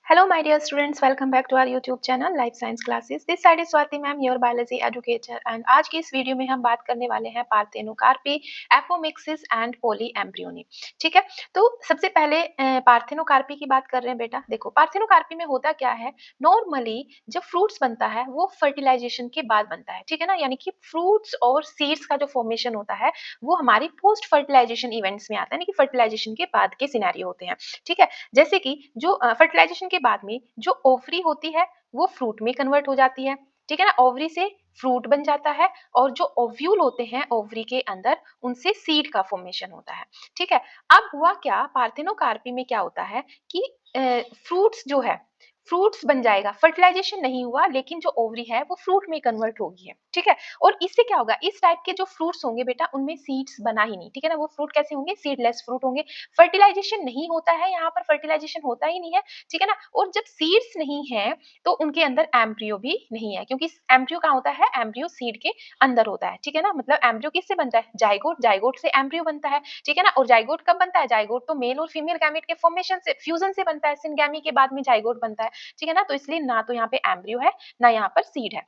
Hello, my dear students. Welcome back to our YouTube channel Life Science Classes. This side is Swati ma'am, your biology educator. And आज की इस video में हम बात करने वाले हैं पार्थेनोकार्पी, एपोमिक्सिस एंड पोलीएम्ब्रियोनी। ठीक है, तो सबसे पहले पार्थेनोकार्पी की बात कर रहे हैं बेटा। देखो, पार्थेनोकार्पी में होता क्या है, नॉर्मली जब फ्रूट्स बनता है वो फर्टिलाइजेशन के बाद बनता है। ठीक है ना, यानी कि फ्रूट्स और सीड्स का जो फॉर्मेशन होता है वो हमारी पोस्ट फर्टिलाइजेशन इवेंट्स में आता है, यानी कि फर्टिलाइजेशन के बाद के सिनेरियो होते हैं। ठीक है, जैसे कि जो फर्टिलाइजेशन के बाद में जो ओवरी होती है वो फ्रूट में कन्वर्ट हो जाती है। ठीक है ना, ओवरी से फ्रूट बन जाता है और जो ओव्यूल होते हैं ओवरी के अंदर उनसे सीड का फॉर्मेशन होता है। ठीक है, अब हुआ क्या, पार्थेनोकार्पी में क्या होता है कि फ्रूट्स जो है फ्रूट्स बन जाएगा, फर्टिलाइजेशन नहीं हुआ लेकिन जो ओवरी है वो फ्रूट में कन्वर्ट हो गई है। ठीक है, और इससे क्या होगा, इस टाइप के जो फ्रूट्स होंगे बेटा उनमें सीड्स बना ही नहीं। ठीक है ना, वो फ्रूट कैसे होंगे, सीडलेस फ्रूट होंगे। फर्टिलाइजेशन नहीं होता है, यहाँ पर फर्टिलाइजेशन होता ही नहीं है। ठीक है ना, और जब सीड्स नहीं है तो उनके अंदर एम्ब्रियो भी नहीं है, क्योंकि एम्ब्रियो कहाँ होता है, एम्ब्रियो सीड के अंदर होता है। ठीक है ना, मतलब एम्ब्रियो किससे बनता है, जाइगोट, जाइगोट से एम्ब्रियो बनता है। ठीक है ना, और जाइगोट कब बनता है, जाइगोट तो मेल और फीमेल गैमेट के फॉर्मेशन से, फ्यूजन से बनता है, सिनगैमी के बाद में जाइगोट बनता है। ठीक है ना, तो इसलिए ना तो यहाँ पे एम्ब्रियो है ना यहाँ पर सीड है।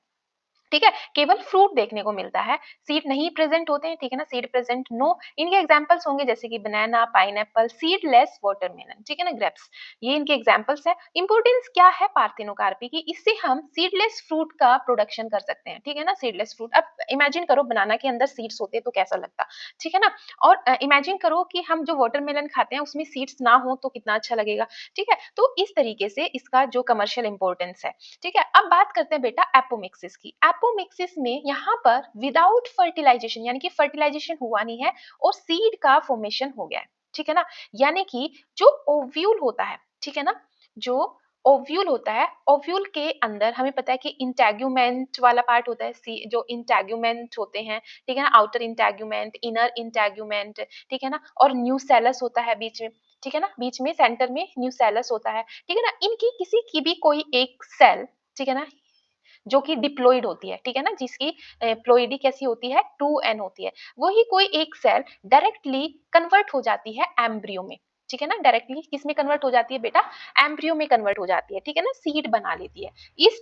ठीक है, केवल फ्रूट देखने को मिलता है, सीड नहीं प्रेजेंट होते हैं। ठीक है ना, सीड प्रेजेंट नो। इनके एग्जांपल्स होंगे जैसे कि बनाना, पाइनएप्पल, सीडलेस वाटरमेलन। ठीक है ना, ग्रेप्स, ये इनके एग्जांपल्स हैं। इंपॉर्टेंस क्या है पार्थेनोकार्पी की, इससे हम सीडलेस फ्रूट का प्रोडक्शन कर सकते हैं। ठीक है ना, सीडलेस फ्रूट, अब इमेजिन करो बनाना के अंदर सीड्स होते तो कैसा लगता। ठीक है ना, और इमेजिन करो कि हम जो वाटरमेलन खाते हैं उसमें सीड्स ना हो तो कितना अच्छा लगेगा। ठीक है, तो इस तरीके से इसका जो कमर्शियल इंपॉर्टेंस है। ठीक है, अब बात करते हैं बेटा एपोमिक्सिस की। एपोमिक्सिस में यहाँ पर विदाउट फर्टिलाइजेशन, यानी कि फर्टिलाइजेशन हुआ नहीं है और सीड का फॉर्मेशन हो गया है। ठीक है ना, यानी कि जो ओव्यूल होता है, ठीक है ना, जो ओव्यूल होता है, ओव्यूल के अंदर हमें पता है कि इंटेग्यूमेंट वाला पार्ट होता है, जो इंटेग्यूमेंट होते हैं। ठीक है ना, आउटर इंटेग्यूमेंट, इनर इंटेग्यूमेंट। ठीक है ना, और न्यूसेलस होता है बीच में। ठीक है ना, बीच में सेंटर में न्यूसेलस होता है। ठीक है ना, इनकी किसी की भी कोई एक सेल, ठीक है ना, जो कि डिप्लॉइड होती है। ठीक है ना, जिसकी प्लोइडी कैसी होती है, 2n होती है, वही कोई एक सेल डायरेक्टली कन्वर्ट हो जाती है एम्ब्रियो में। ठीक है ना, डायरेक्टली किस में कन्वर्ट हो जाती है बेटा, एम्ब्रियो में कन्वर्ट हो जाती है। ठीक है ना, सीड बना लेती है। इस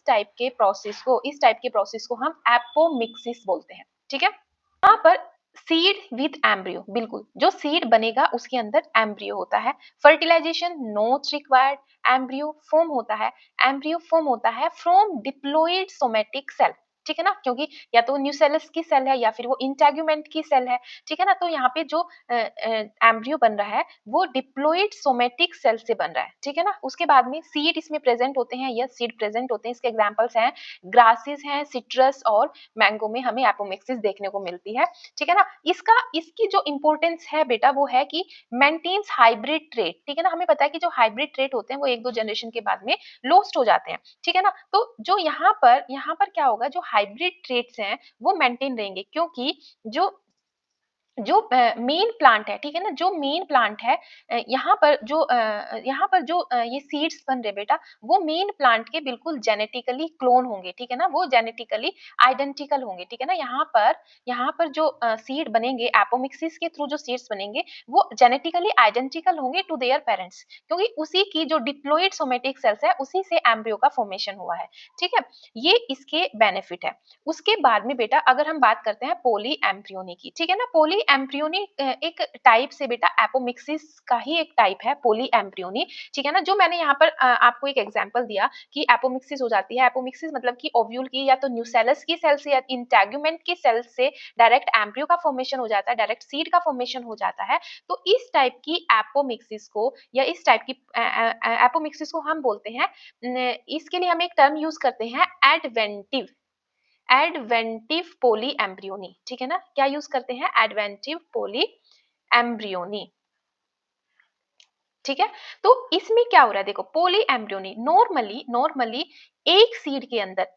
टाइप के प्रोसेस को हम एपोमिक्सिस बोलते हैं। ठीक है, यहाँ पर सीड विथ एम्ब्रियो, बिल्कुल जो सीड बनेगा उसके अंदर एम्ब्रियो होता है। Fertilization not required, embryo form होता है। एम्ब्रियो फॉर्म होता है फ्रॉम डिप्लॉइड सोमेटिक सेल। ठीक है ना, क्योंकि या तो न्यूसेलस की सेल है या फिर वो इंटेग्यूमेंट की सेल है। ठीक है ना, तो यहाँ पे जो एम्ब्रियो बन रहा है वो डिप्लॉइड सोमेटिक सेल से बन रहा है। ठीक है ना, उसके बाद में सीड इसमें प्रेजेंट होते हैं, यस सीड प्रेजेंट होते हैं। इसके एग्जांपल्स हैं ग्रासेस हैं, सिट्रस और मैंगो में हमें एपोमिक्सिस देखने को मिलती है। ठीक है ना, इसकी जो इंपॉर्टेंस है बेटा वो है कि मेंटेन्स हाइब्रिड ट्रेट। ठीक है ना, हमें पता है कि जो हाइब्रिड ट्रेट होते हैं वो एक दो जनरेशन के बाद में लॉस्ट हो जाते हैं। ठीक है ना, तो जो यहाँ पर क्या होगा, जो हाइब्रिड ट्रेट्स हैं वो मेंटेन रहेंगे, क्योंकि जो मेन प्लांट है, ठीक है ना, जो मेन प्लांट है, यहाँ पर जो ये सीड्स बन रहे बेटा वो मेन प्लांट के बिल्कुल जेनेटिकली क्लोन होंगे। ठीक है ना, वो जेनेटिकली आइडेंटिकल होंगे। ठीक है ना, यहाँ पर जो सीड बनेंगे एपोमिक्सिस के थ्रू, जो सीड्स बनेंगे वो जेनेटिकली आइडेंटिकल होंगे टू देयर पेरेंट्स, क्योंकि उसी की जो डिप्लॉइड सोमेटिक सेल्स है उसी से एम्ब्रियो का फॉर्मेशन हुआ है। ठीक है, ये इसके बेनिफिट है। उसके बाद में बेटा अगर हम बात करते हैं पोली एम्ब्रियोनी की, ठीक है ना, पोली एम्ब्रियोनी एक टाइप से बेटा एपोमिक्सिस का ही एक टाइप है पोली एम्ब्रियोनी। ठीक है ना, जो मैंने यहाँ पर आपको एक एग्जांपल दिया कि एपोमिक्सिस हो जाती है। एपोमिक्सिस मतलब कि ओव्यूल की या तो न्यूसेलस की सेल से या इंटेग्यूमेंट की सेल से डायरेक्ट एम्ब्रियो का फॉर्मेशन हो जाता है, डायरेक्ट सीड का फॉर्मेशन हो जाता है। तो इस टाइप की एपोमिक्सिस को या इस टाइप की एपोमिक्सिस को हम बोलते हैं, इसके लिए हम एक टर्म यूज करते हैं एडवेंटिव, एडवेंटिव पोली एम्ब्रियोनी। ठीक है ना, क्या यूज करते हैं, एडवेंटिव पोली एम्ब्रियोनी। ठीक है, तो इसमें क्या हो रहा है, देखो पोली एम्ब्रियोनी नॉर्मली एक सीड के अंदर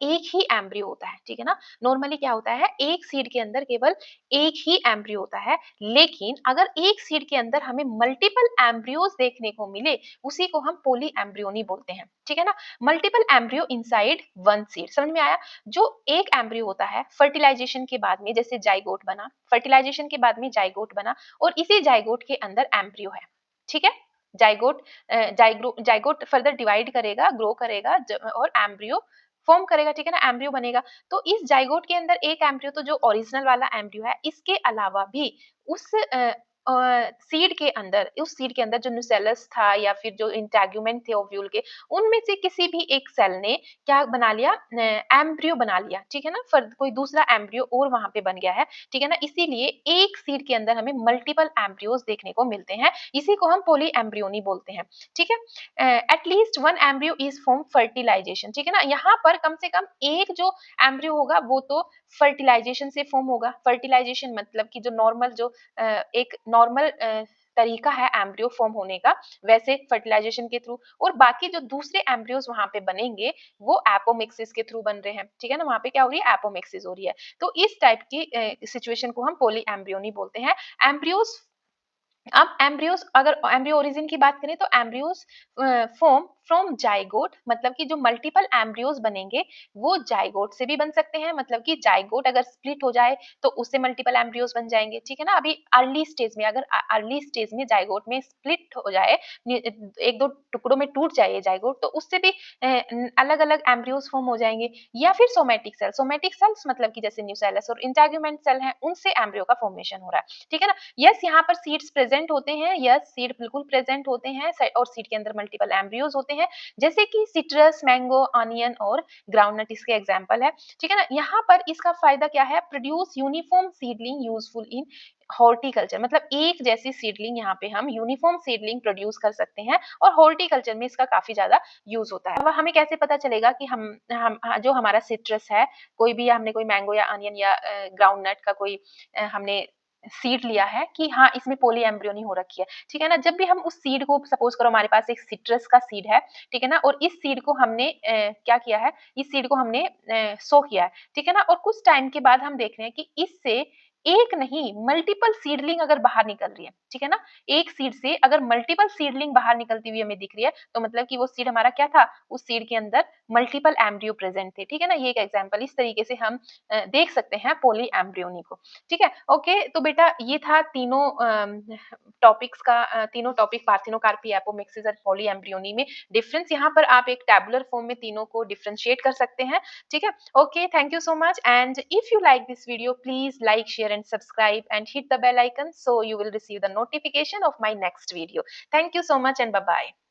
एक ही एम्ब्रियो होता है। ठीक है ना, नॉर्मली क्या होता है, एक सीड के अंदर केवल एक ही एम्ब्रियो होता है। लेकिन अगर एक सीड के अंदर हमें मल्टीपल एम्ब्रियोज देखने को मिले उसी को हम पोली एम्ब्रियोनी बोलते हैं। ठीक है ना, multiple embryo inside one seed, समझ में आया। जो एक एम्ब्रियो होता है फर्टिलाइजेशन के बाद में, जैसे जाइगोट बना, फर्टिलाइजेशन के बाद में जाइगोट बना और इसी जाइगोट के अंदर एम्ब्रियो है। ठीक है, जाइगोट जाइगोट फर्दर डिवाइड करेगा, ग्रो करेगा और एम्ब्रियो फॉर्म करेगा, ठीक है ना, एम्ब्रियो बनेगा। तो इस जाइगोट के अंदर एक एम्ब्रियो तो जो ओरिजिनल वाला एम्ब्रियो है, इसके अलावा भी उस सीड के अंदर, उस सीड के अंदर जो न्यूसेलस था या फिर जो इंटेगुमेंट थे ओव्यूल के, उनमें से किसी भी एक सेल ने क्या बना लिया, एम्ब्रियो बना लिया, ठीक है ना, फर्द कोई दूसरा एम्ब्रियो और वहां पे बन गया है, ठीक है ना। इसीलिए एक सीड के अंदर हमें मल्टीपल एम्ब्रियोज देखने को मिलते हैं, इसी को हम पोली एम्ब्रियोनी बोलते हैं, ठीक है। At least one embryo is form fertilization, ठीक है ना, यहाँ पर कम से कम एक जो एम्ब्रियो होगा वो तो फर्टिलाइजेशन से फॉर्म होगा। फर्टिलाइजेशन मतलब कि जो नॉर्मल जो एक नॉर्मल तरीका है एम्ब्रियो फॉर्म होने का, वैसे फर्टिलाइजेशन के थ्रू, और बाकी जो दूसरे एम्ब्रियोज वहां पे बनेंगे वो एपोमिक्सिस के थ्रू बन रहे हैं, ठीक है ना, वहां पे क्या हो रही है, एपोमिक्सिस हो रही है। तो इस टाइप की सिचुएशन को हम पोली एम्ब्रियोनी बोलते हैं। एम्ब्रियोज, अब एम्ब्रियोज, अगर एम्ब्रियो ओरिजिन की बात करें तो एम्ब्रियोज फॉर्म फ्रॉम जाइगोट, मतलब कि जो मल्टीपल एम्ब्रियोज बनेंगे वो जाइगोट से भी बन सकते हैं, मतलब कि जाइगोट अगर स्प्लिट हो जाए तो उससे मल्टीपल एम्ब्रियोज बन जाएंगे, ठीक है ना। अभी अर्ली स्टेज में, अगर अर्ली स्टेज में जाइगोट में स्प्लिट हो जाए, एक दो टुकड़ों में टूट जाए ये जाइगोट, तो उससे भी अलग अलग एम्ब्रियोज फॉर्म हो जाएंगे। या फिर सोमेटिक सेल, सोमेटिक सेल्स मतलब कि जैसे न्यूसेलस और इंटेगुमेंट सेल हैं, उनसे एम्ब्रियो का फॉर्मेशन हो रहा है, ठीक है ना। यस, यहाँ पर सीड्स प्रेजेंट होते हैं, यस सीड बिल्कुल प्रेजेंट होते हैं, और सीड के अंदर मल्टीपल एम्ब्रियोज होते हैं, जैसे कि सिट्रस, मैंगो, ऑनियन और ग्राउंडनट इसके एग्जांपल है, ठीक है ना। यहाँ पर इसका फायदा क्या है, produce uniform seedling useful in horticulture, मतलब एक जैसी सीडलिंग यहाँ पे हम यूनिफॉर्म सीडलिंग प्रोड्यूस कर सकते हैं, और हॉर्टिकल्चर में इसका काफी ज्यादा यूज होता है। अब हमें कैसे पता चलेगा कि हम जो हमारा सिट्रस है, कोई भी हमने कोई मैंगो या अनियन या ग्राउंडनट का कोई हमने सीड लिया है कि हाँ इसमें पोली एम्ब्रियोनी हो रखी है, ठीक है ना। जब भी हम उस सीड को, सपोज करो हमारे पास एक सिट्रस का सीड है, ठीक है ना, और इस सीड को हमने क्या किया है, इस सीड को हमने सो किया है, ठीक है ना, और कुछ टाइम के बाद हम देख रहे हैं कि इससे एक नहीं मल्टीपल सीडलिंग अगर बाहर निकल रही है, ठीक है ना, एक सीड से अगर मल्टीपल सीडलिंग बाहर निकलती हुई हमें दिख रही है, तो मतलब कि वो सीड हमारा क्या था, उस सीड के अंदर मल्टीपल एम्ब्रियो प्रेजेंट थे, ठीक है ना। ये एक एग्जांपल, इस तरीके से हम देख सकते हैं पोली एम्ब्रियोनी को, ठीक है। ओके, तो बेटा ये था तीनों टॉपिक्स का, तीनों टॉपिक पार्थिनोकार्पी, एपोमिक्सिस और पॉली एम्ब्रियोनी में डिफरेंस। यहाँ पर आप एक टैबुलर फॉर्म में तीनों को डिफरेंशिएट कर सकते हैं, ठीक है। Okay, thank you so much, and if you like this video please like, share and subscribe and hit the bell icon so you will receive the notification of my next video. Thank you so much and bye bye.